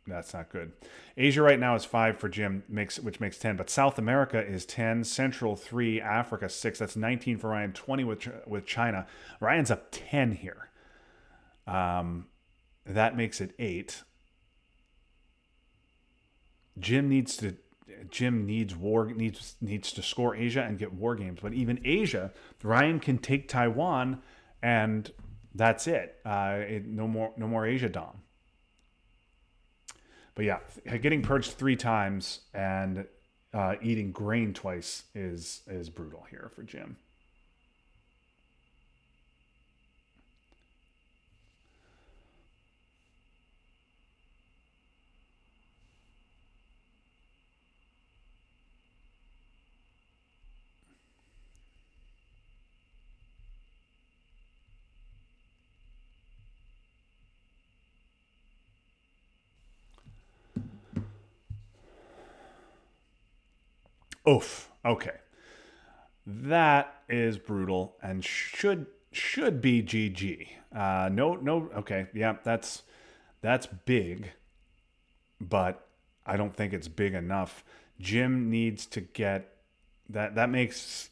That's not good. Asia right now is 5 for Jim, which makes 10. But South America is 10, Central 3, Africa 6. That's 19 for Ryan, 20 with China. Ryan's up 10 here. That makes it 8. Jim needs to needs to score Asia and get war games. But even Asia, Ryan can take Taiwan, and that's it. No more Asia dom. But yeah, getting purged 3 times and eating grain twice is brutal here for Jim. Oof. Okay. That is brutal and should be GG. No. Okay, yeah, that's big, but I don't think it's big enough. Jim needs to get that. That makes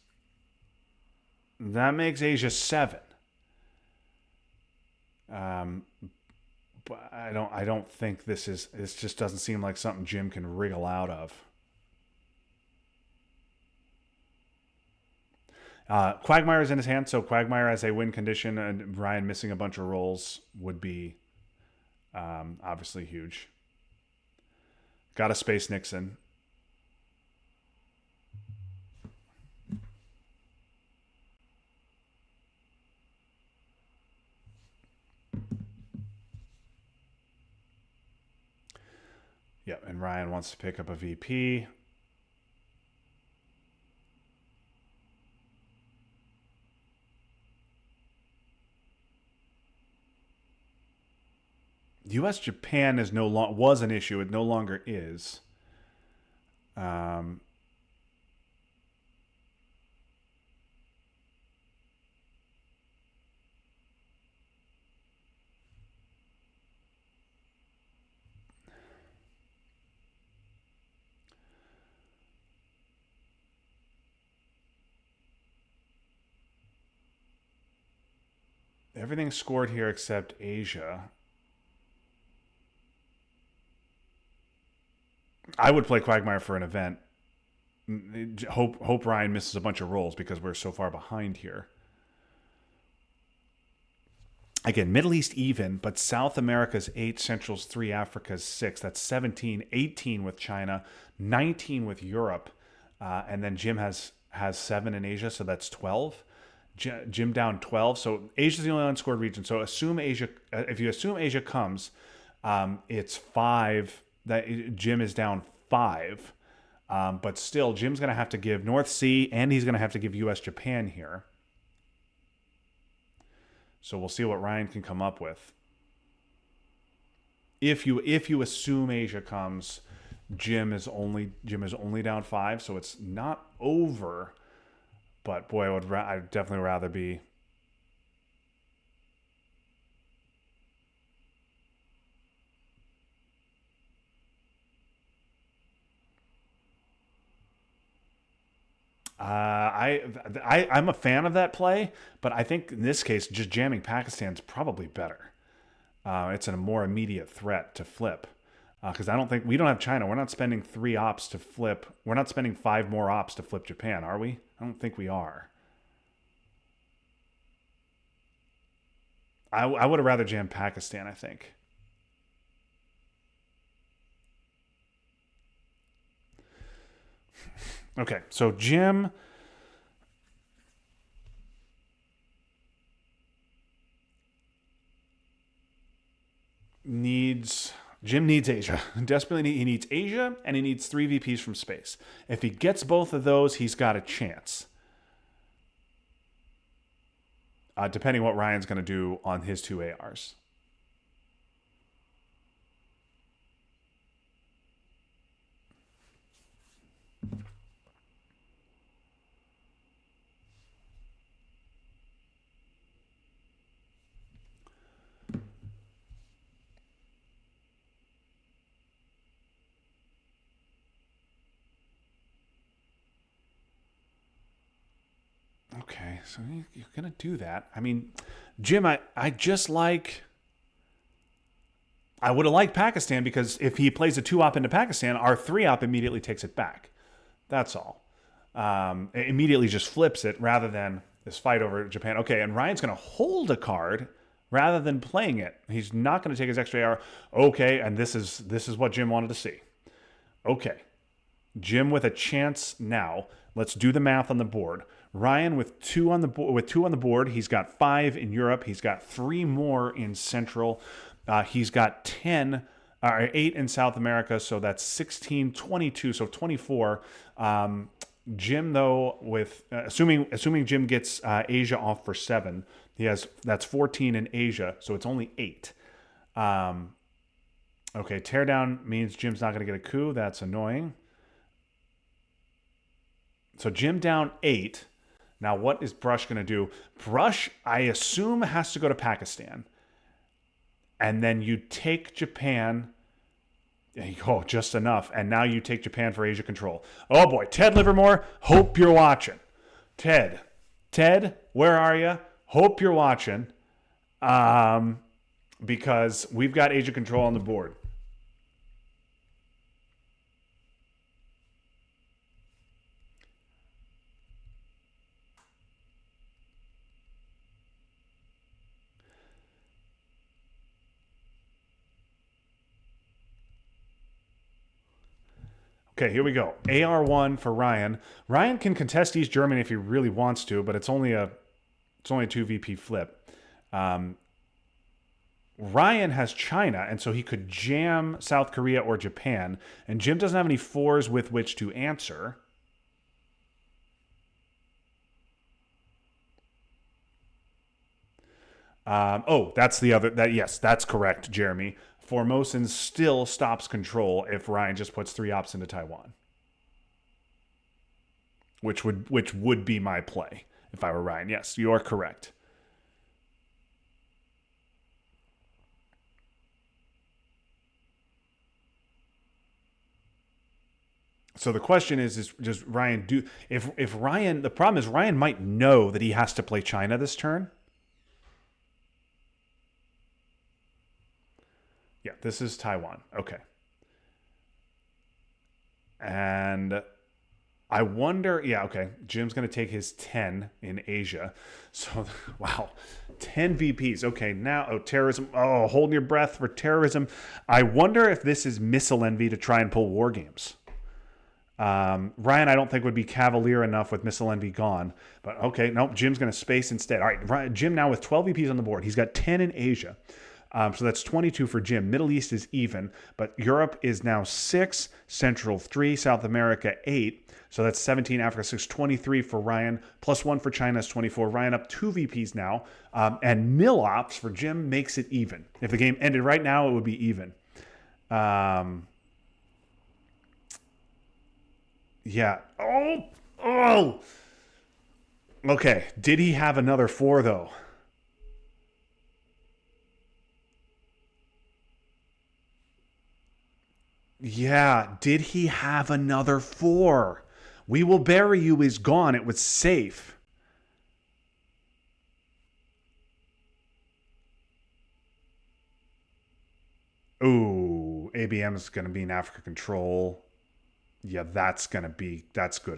Asia 7. Um, but I don't think this just doesn't seem like something Jim can wriggle out of. Quagmire's in his hand, so Quagmire as a win condition and Ryan missing a bunch of rolls would be obviously huge. Got a Space Nixon. Yep, and Ryan wants to pick up a VP. U.S. Japan is was an issue. It no longer is. Um, Everything's scored here except Asia. I would play Quagmire for an event. Hope Ryan misses a bunch of rolls because we're so far behind here. Again, Middle East even, but South America's 8, Central's 3, Africa's 6. That's 17, 18 with China, 19 with Europe, and then Jim has 7 in Asia, so that's 12. Jim down 12. So Asia's the only unscored region. So assume Asia. If you assume Asia comes, it's 5. That Jim is down 5. But still, Jim's going to have to give North Sea, and he's going to have to give U.S. Japan here. So we'll see what Ryan can come up with. If you assume Asia comes, Jim is only down 5, so it's not over. But boy, I'd definitely rather be. I'm a fan of that play, but I think in this case, just jamming Pakistan's probably better. It's a more immediate threat to flip because I don't think we don't have China. We're not spending 3 ops to flip. We're not spending 5 more ops to flip Japan, are we? I don't think we are. I would have rather jammed Pakistan, I think. Okay, so needs Jim needs Asia. Desperately, he needs Asia, and he needs 3 VPs from space. If he gets both of those, he's got a chance. Depending what Ryan's going to do on his 2 ARs. Okay, so you're gonna do that. I mean, Jim, I just like. I would have liked Pakistan because if he plays a 2-op into Pakistan, our 3-op immediately takes it back. That's all. It immediately just flips it rather than this fight over Japan. Okay, and Ryan's going to hold a card rather than playing it. He's not going to take his extra AR. Okay, and this is what Jim wanted to see. Okay, Jim with a chance now. Let's do the math on the board. Ryan with two on the board. He's got 5 in Europe. He's got 3 more in Central. He's got 8 in South America, so that's 16, 22, so 24. Jim, though, with assuming Jim gets Asia off for 7, that's 14 in Asia, so it's only 8. Okay, teardown means Jim's not going to get a coup. That's annoying. So Jim down 8. Now, what is Brush going to do? Brush, I assume, has to go to Pakistan. And then you take Japan. Oh, just enough. And now you take Japan for Asia control. Oh boy, Ted Livermore, hope you're watching. Ted, where are you? Hope you're watching. Because we've got Asia control on the board. Okay, here we go. AR1 for Ryan. Ryan can contest East Germany if he really wants to, but it's only a 2 VP flip. Ryan has China, and so he could jam South Korea or Japan. And Jim doesn't have any 4s with which to answer. That's the other. Yes, that's correct, Jeremy. Formosan still stops control if Ryan just puts 3 ops into Taiwan, which would be my play if I were Ryan. Yes, you are correct. So the question is does Ryan do if Ryan? The problem is Ryan might know that he has to play China this turn. Yeah, this is Taiwan. Okay. And I wonder, yeah, okay. Jim's going to take his 10 in Asia. So, wow. 10 VPs. Okay, now, terrorism. Oh, holding your breath for terrorism. I wonder if this is missile envy to try and pull war games. Ryan, I don't think would be cavalier enough with missile envy gone. But okay, nope, Jim's going to space instead. All right, Jim now with 12 VPs on the board. He's got 10 in Asia. So that's 22 for Jim. Middle East is even, but Europe is now 6, Central 3, South America 8. So that's 17, Africa 6, 23 for Ryan, plus 1 for China is 24. Ryan up 2 VPs now. And Mill Ops for Jim makes it even. If the game ended right now, it would be even. Yeah. Oh! Okay. Did he have another 4, though? Yeah, did he have another 4? We Will Bury You is gone. It was safe. Ooh, ABM is going to be in Africa control. Yeah, that's good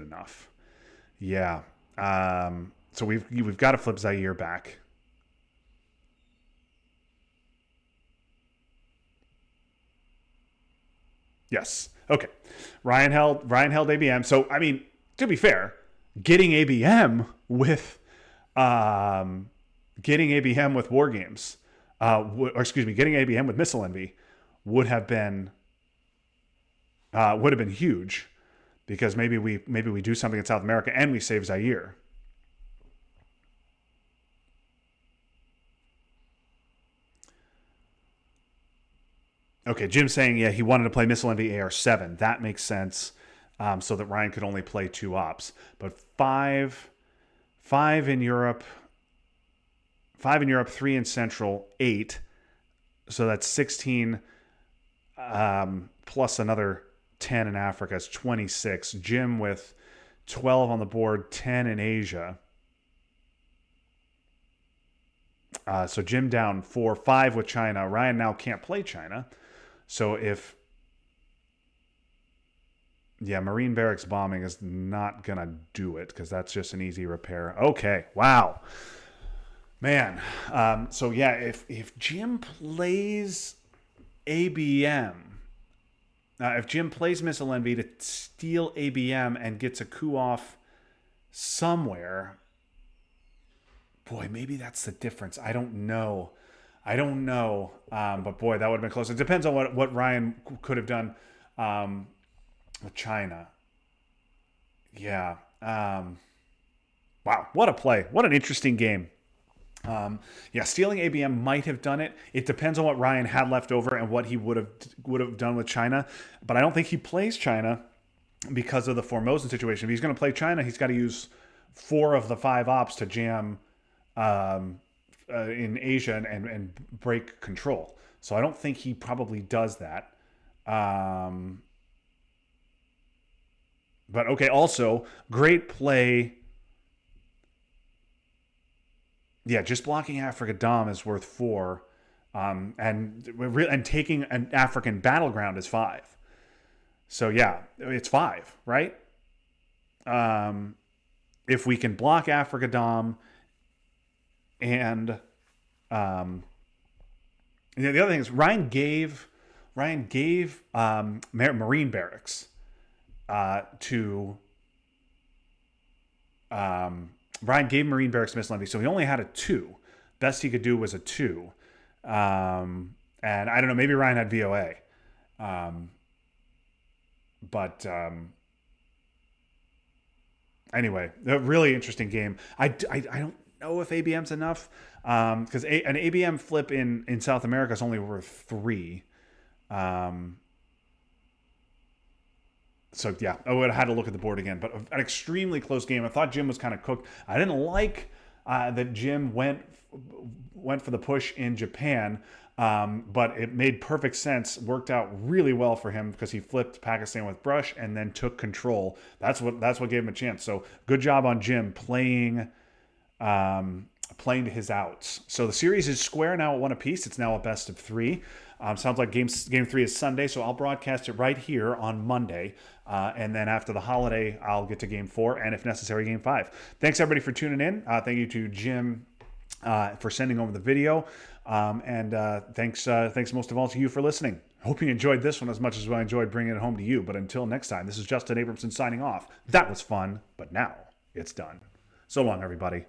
enough. Yeah. So we've got to flip Zaire back. Yes. Okay. Ryan held ABM. So I mean, to be fair, getting ABM with war games, getting ABM with missile envy would have been huge, because maybe we do something in South America and we save Zaire. Okay, Jim's saying, yeah, he wanted to play Missile Envy AR7. That makes sense, so that Ryan could only play 2 ops. But 5 in Europe, 3 in Central, 8. So that's 16, plus another 10 in Africa is 26. Jim with 12 on the board, 10 in Asia. So Jim down 4-5 with China. Ryan now can't play China. So if... Yeah, Marine barracks bombing is not going to do it because that's just an easy repair. Okay, wow. Man. So yeah, if Jim plays ABM... if Jim plays Missile Envy to steal ABM and gets a coup off somewhere, boy, maybe that's the difference. I don't know. But boy, that would have been close. It depends on what Ryan could have done with China. Yeah. Wow, what a play. What an interesting game. Yeah, stealing ABM might have done it. It depends on what Ryan had left over and what he would have done with China. But I don't think he plays China because of the Formosan situation. If he's going to play China, he's got to use 4 of the 5 ops to jam in Asia and break control. So I don't think he probably does that. But okay, also great play. Yeah, just blocking Africa Dom is worth 4, and taking an African battleground is 5. So yeah, it's 5, right? If we can block Africa Dom, and the other thing is Ryan gave Marine barracks to. Ryan gave Marine barracks Missile Envy, so he only had a 2. Best he could do was a 2. And I don't know, maybe Ryan had VOA. Anyway, a really interesting game. I don't know if ABM's enough, because an ABM flip in South America is only worth 3. So yeah, I would have had to look at the board again, but an extremely close game. I thought Jim was kind of cooked. I didn't like that Jim went for the push in Japan, but it made perfect sense. Worked out really well for him because he flipped Pakistan with brush and then took control. That's what gave him a chance. So good job on Jim playing to his outs. So the series is square now at 1 apiece. It's now a best of 3. Sounds like game 3 is Sunday, so I'll broadcast it right here on Monday. And then after the holiday, I'll get to game 4, and if necessary, game 5. Thanks, everybody, for tuning in. Thank you to Jim for sending over the video. And thanks most of all to you for listening. Hope you enjoyed this one as much as I enjoyed bringing it home to you. But until next time, this is Justin Abramson signing off. That was fun, but now it's done. So long, everybody.